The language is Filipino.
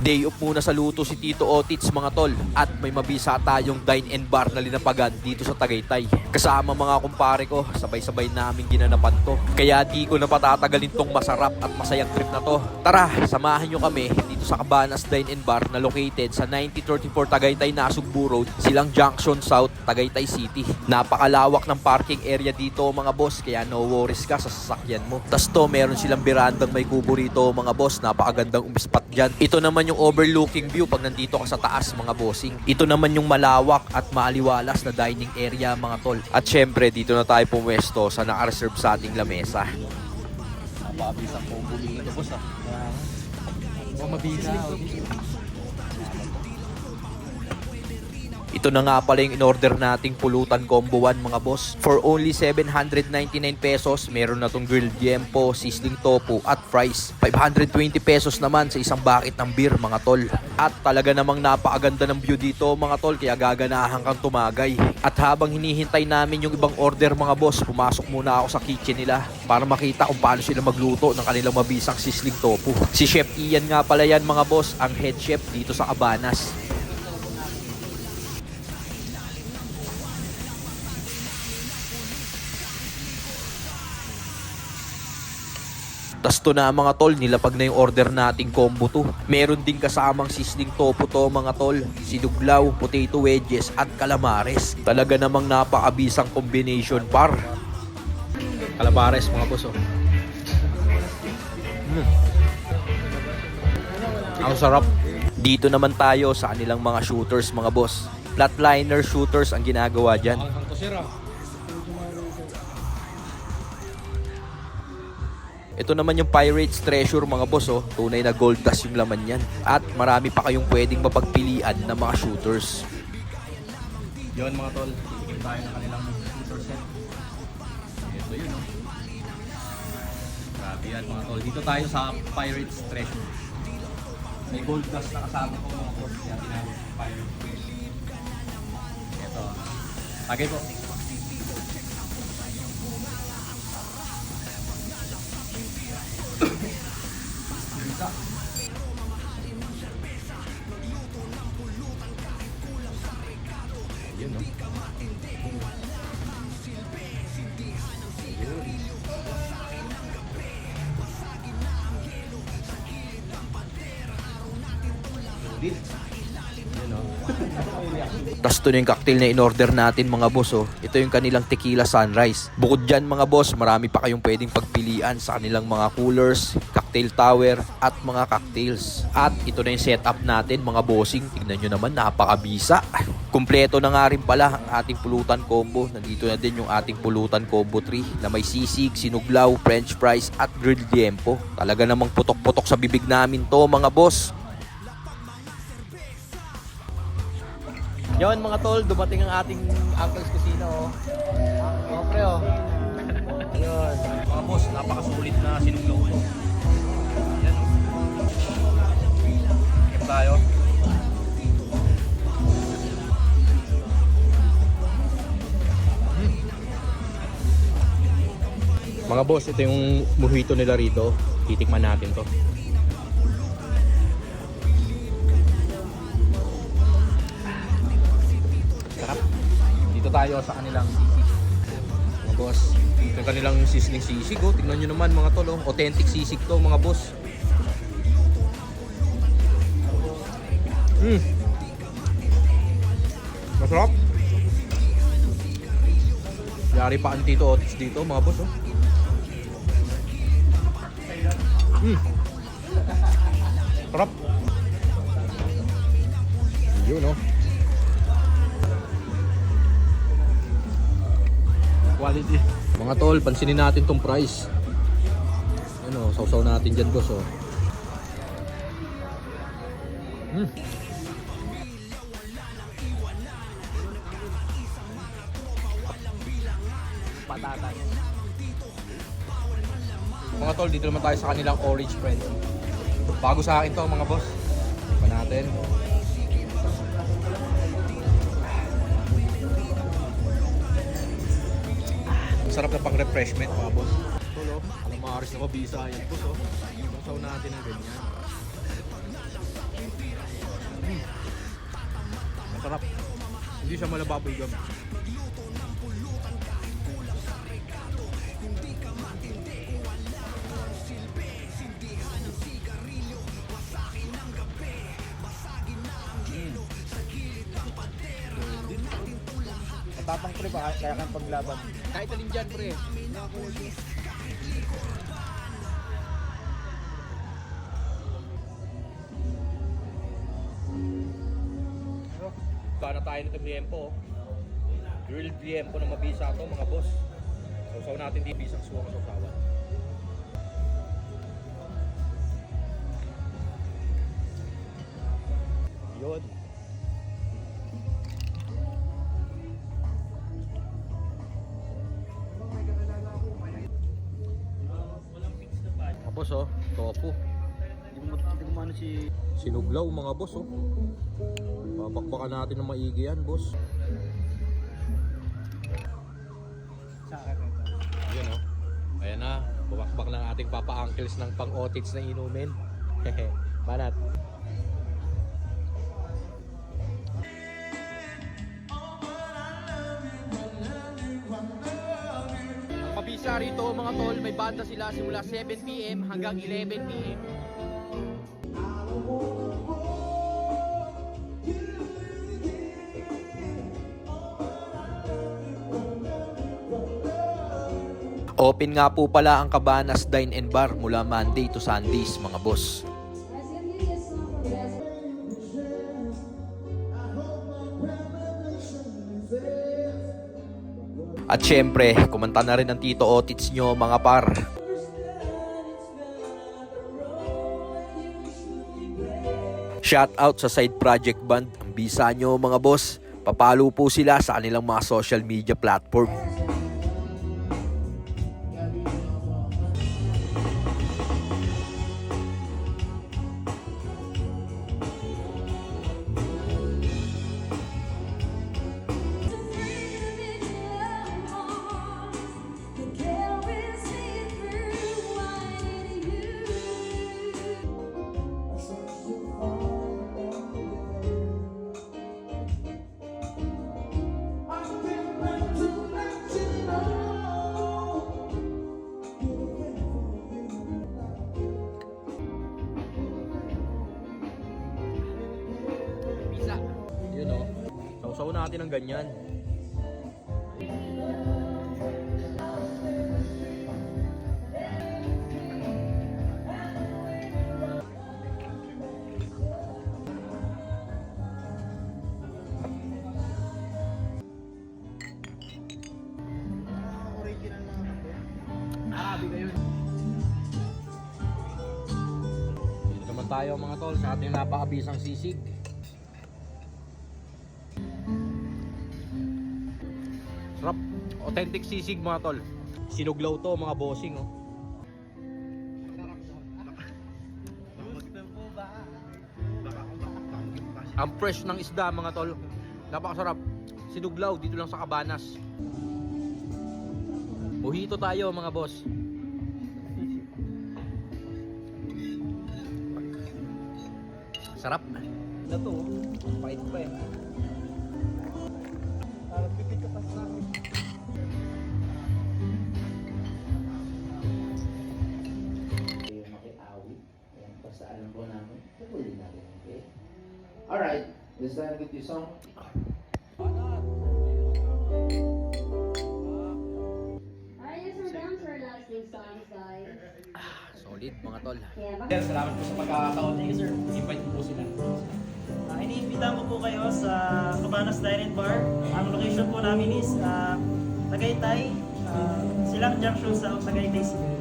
Day off muna sa luto si Tito Otits mga tol, at may mabisa tayong dine and bar na linapagan dito sa Tagaytay. Kasama mga kumpare ko, sabay-sabay namin ginanapan to. Kaya di ko na patatagalin tong masarap at masayang trip na to. Tara, samahan nyo kami dito sa Cabanas Dine and Bar na located sa 9034 Tagaytay Nasugbu Road, Silang Junction South, Tagaytay City. Napakalawak ng parking area dito mga boss, kaya no worries ka sa sasakyan mo. Tas to, meron silang berandang may kubo rito mga boss, napakagandang umispat dyan. Ito naman yung overlooking view pag nandito ka sa taas mga bossing. Ito naman yung malawak at maaliwalas na dining area mga tol. At syempre dito na tayo pumwesto sa naka-reserve sa ating lamesa. Napabisa ko bumili ito boss ah. Mabisa. Ito na nga pala yung in-order nating pulutan combo 1 mga boss. For only 799 pesos, meron na tong grilled yempo, sizzling tofu at fries. 520 pesos naman sa isang bucket ng beer mga tol. At talaga namang napakaganda ng view dito mga tol, kaya gaganahan kang tumagay. At habang hinihintay namin yung ibang order mga boss, pumasok muna ako sa kitchen nila para makita kung paano sila magluto ng kanilang mabisang sizzling tofu. Si Chef Ian nga pala yan mga boss, ang head chef dito sa Cabanas. Tas to na mga tol, nilapag na yung order nating combo to. Meron din kasamang sizzling tofu to mga tol, sinuglaw, potato wedges at calamares. Talaga namang napakabisang combination par. Calamares mga boss oh. Ang sarap. Dito naman tayo sa kanilang mga shooters mga boss. Flatliner shooters ang ginagawa dyan. Ang tosira. Ito naman yung Pirates Treasure mga boss oh. Tunay na gold dust yung laman yan. At marami pa kayong pwedeng mapagpilian na mga shooters. Yun mga tol, titigil tayo ng kanilang shooter set. Ito yun oh. Grabe yan mga tol. Dito tayo sa Pirates Treasure. May gold dust na kasama ko mga boss. Kaya tinawag Pirates Treasure. Ito. Tagay po. Yun, no? Tas to na yung cocktail na in-order natin mga boss oh. Ito yung kanilang tequila sunrise. Bukod dyan mga boss, marami pa kayong pwedeng pagpilian sa kanilang mga coolers, cocktail tower at mga cocktails. At ito na yung setup natin mga bossing. Tignan nyo naman, napakabisa. Kumpleto na nga rin pala ang ating pulutan combo. Nandito na din yung ating pulutan combo 3 na may sisig, sinuglaw, french fries at grilled yempo. Talaga namang putok-putok sa bibig namin to mga boss. Yon mga tol, dumating ang ating Uncle's Kusina oh. Oh pre oh. Ayun. Mga boss, napakasulit na sinuglaw ko. Yan oh. Kaya tayo. Mga boss, ito yung mojito nila rito. Titikman natin to. Dito tayo sa kanilang sisig. Mga boss, yung kanilang sizzling sisig oh. Tingnan nyo naman mga tol oh. Authentic sisig to mga boss. Masarap. Yari pa ang Tito Otis dito mga boss oh. Sarap. Yun oh. Quality. Mga tol, pansinin natin tong price. Ano, sausaw natin dyan boss oh. Patatas. Mga tol, dito naman tayo sa kanilang orange friend. Bago sa akin to mga boss. Pa natin. Sarap na pang refreshment mga boss. Tolo, alam maaris na mabisa yan boss oh. Sausaw natin ng ganyan. hindi siya malabubble gum. Matapang pre ba? Kaya kang paglaban. Kahit alin dyan, pre. Baka na tayo nito liempo. Grilled liempo na mabisa to mga boss. Sausaw natin di bisang suwang sausawan. Yun. Mga boss oh, tofu. Hindi mo ano si... Sinuglaw mga boss oh. Babakbakan natin ng maigi yan boss. Sa akin ito. Yun oh. Ayan na, babakbak ng ating papa uncles ng pang-otits na inumin. Hehe, banat. Ang pabisa rito mga tol, may banda sila simula 7 PM hanggang 11 PM. Open nga po pala ang Cabanas Dine and Bar mula Monday to Sundays mga boss. At syempre, kumanta na rin ang Tito Otits nyo mga par. Shout out sa Side Project Band, ang bisa nyo mga boss. Papalo po sila sa kanilang mga social media platform. Yun o. Sausaw natin ng ganyan. Original na ito. Arabi kayo. Dito naman tayo mga tol sa ating napakabisang sisig. Sarap. Authentic sisig mga tol. Sinuglaw to mga bossing oh. Ang fresh ng isda mga tol. Napakasarap. Sinuglaw dito lang sa Cabanas. Mojito tayo mga boss. Sarap. Ito to. Pait pa eh. Parang pipit ka pa sa akin. Yung makiawit. Ayan, basta alam po namin. Paguli natin. Okay? Alright. Let's start with your song. Alright, we're down to our last two songs, guys. Solid mga tol. Yeah, Sir, salamat po sa pagkakataon. Thank you, sir. Invite po sila. Iniimbita ko po kayo sa Cabanas Dine and Bar. Ang location po namin is Tagaytay, Silang Junction sa Tagaytay City.